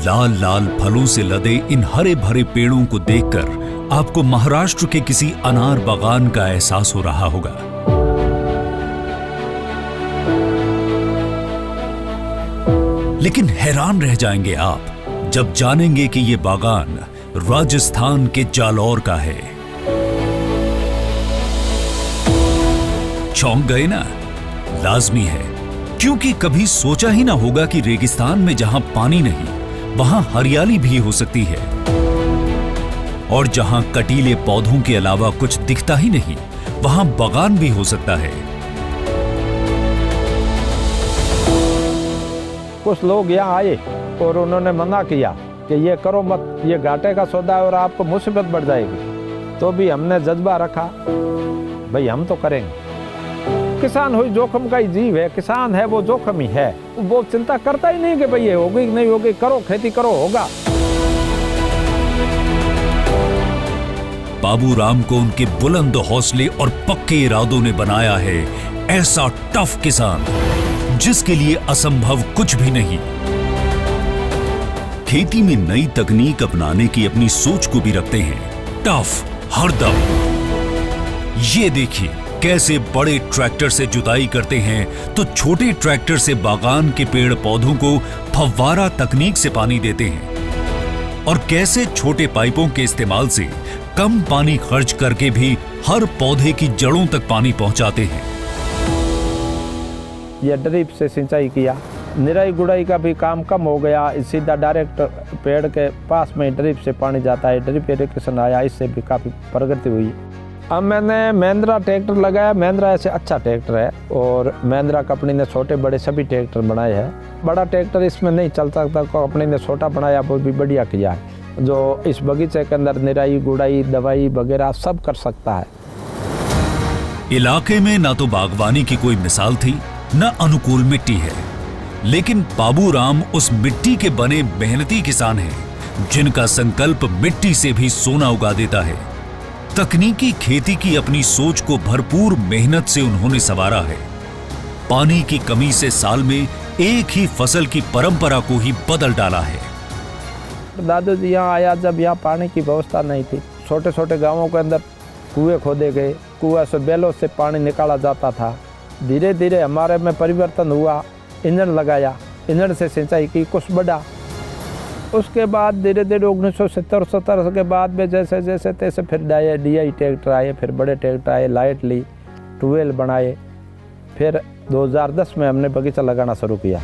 लाल लाल फलों से लदे इन हरे भरे पेड़ों को देखकर आपको महाराष्ट्र के किसी अनार बागान का एहसास हो रहा होगा। लेकिन हैरान रह जाएंगे आप जब जानेंगे कि यह बागान राजस्थान के जालौर का है। चौंक गए ना? लाजमी है, क्योंकि कभी सोचा ही ना होगा कि रेगिस्तान में जहां पानी नहीं वहां हरियाली भी हो सकती है, और जहां कटीले पौधों के अलावा कुछ दिखता ही नहीं वहां बागान भी हो सकता है। कुछ लोग यहाँ आए और उन्होंने मना किया कि ये करो मत, ये घाटे का सौदा है और आपको मुसीबत बढ़ जाएगी। तो भी हमने जज्बा रखा, भाई हम तो करेंगे। किसान हुई जोखिम का ही जीव है, किसान है वो जोखिम ही है। वो चिंता करता ही नहीं कि भाई ये होगी नहीं होगी, करो खेती करो, होगा। बाबू राम को उनके बुलंद हौसले और पक्के इरादों ने बनाया है ऐसा टफ किसान जिसके लिए असंभव कुछ भी नहीं। खेती में नई तकनीक अपनाने की अपनी सोच को भी रखते हैं टफ हरदम। ये देखिए कैसे बड़े ट्रैक्टर से जुताई करते हैं तो छोटे ट्रैक्टर से बागान के पेड़ पौधों को फव्वारा तकनीक से पानी देते हैं, और कैसे छोटे पाइपों के इस्तेमाल से कम पानी खर्च करके भी हर पौधे की जड़ों तक पानी पहुंचाते हैं। ये ड्रिप से सिंचाई किया, निराई गुड़ाई का भी काम कम हो गया। सीधा डायरेक्ट पेड़ के पास में ड्रिप से पानी जाता है, ड्रिप इरिगेशन आया, इससे भी काफ़ी प्रगति हुई। अब मैंने महिंद्रा ट्रैक्टर लगाया। महिंद्रा ऐसे अच्छा ट्रैक्टर है और महिंद्रा कंपनी ने छोटे बड़े सभी ट्रैक्टर बनाए हैं। बड़ा ट्रैक्टर इसमें नहीं चल सकता, कंपनी ने छोटा बनाया, वो भी बढ़िया किया है, जो इस बगीचे के अंदर निराई गुड़ाई दवाई वगैरह सब कर सकता है। इलाके में ना तो बागवानी की कोई मिसाल थी न अनुकूल मिट्टी है, लेकिन बाबू राम उस मिट्टी के बने मेहनती किसान हैं जिनका संकल्प मिट्टी से भी सोना उगा देता है। तकनीकी खेती की अपनी सोच को भरपूर मेहनत से उन्होंने संवारा है। पानी की कमी से साल में एक ही फसल की परंपरा को ही बदल डाला है। दादाजी यहाँ आया जब यहाँ पानी की व्यवस्था नहीं थी, छोटे छोटे गांवों के अंदर कुएं खोदे गए, कुएं से बैलों से पानी निकाला जाता था। धीरे धीरे हमारे में परिवर्तन हुआ, इंजन लगाया, इंजन से सिंचाई की, कुछ बढ़ा। उसके बाद धीरे धीरे 1970 के बाद में जैसे जैसे तैसे फिर DI ट्रैक्टर आए, फिर बड़े ट्रैक्टर आए, लाइट ली, ट्यूबवेल बनाए। फिर 2010 में हमने बगीचा लगाना शुरू किया।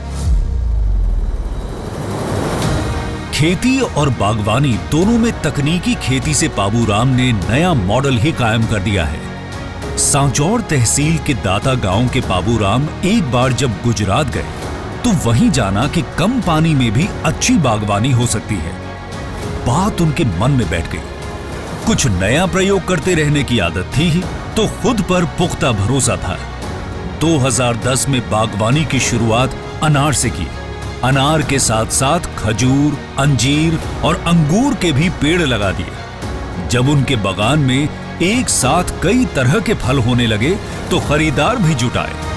खेती और बागवानी दोनों में तकनीकी खेती से बाबू राम ने नया मॉडल ही कायम कर दिया है। सांचौर तहसील के दाता गांव के बाबू राम एक बार जब गुजरात गए तो वहीं जाना कि कम पानी में भी अच्छी बागवानी हो सकती है। बात उनके मन में बैठ गई। कुछ नया प्रयोग करते रहने की आदत थी ही तो खुद पर पुख्ता भरोसा था। 2010 में बागवानी की शुरुआत अनार से की। अनार के साथ साथ खजूर, अंजीर और अंगूर के भी पेड़ लगा दिए। जब उनके बागान में एक साथ कई तरह के फल होने लगे तो खरीदार भी जुटाए।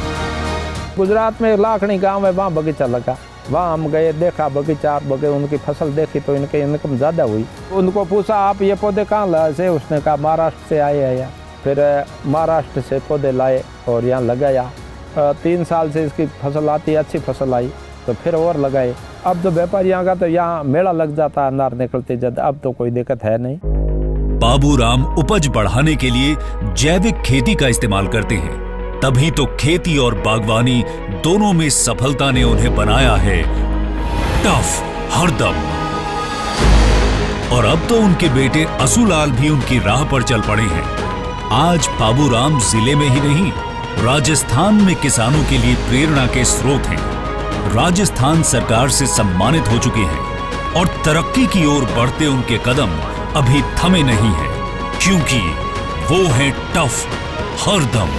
गुजरात में लाखनी गांव है, वहाँ बगीचा लगा, वहाँ हम गए, देखा बगीचा, उनकी फसल देखी तो इनकी इनकम ज़्यादा हुई। उनको पूछा आप ये पौधे कहाँ लाए से? उसने कहा महाराष्ट्र से आए हैं। फिर महाराष्ट्र से पौधे लाए और यहाँ लगाया। 3 साल से इसकी फसल आती, अच्छी फसल आई तो फिर और लगाए। अब तो व्यापारियों का तो यहाँ मेला लग जाता, अनार निकलते जब, अब तो कोई दिक्कत है नहीं। बाबू राम उपज बढ़ाने के लिए जैविक खेती का इस्तेमाल करते हैं, तभी तो खेती और बागवानी दोनों में सफलता ने उन्हें बनाया है टफ हरदम। और अब तो उनके बेटे असुलाल भी उनकी राह पर चल पड़े हैं। आज बाबू राम जिले में ही नहीं, राजस्थान में किसानों के लिए प्रेरणा के स्रोत हैं। राजस्थान सरकार से सम्मानित हो चुके हैं और तरक्की की ओर बढ़ते उनके कदम अभी थमे नहीं हैं, क्योंकि वो हैं टफ हरदम।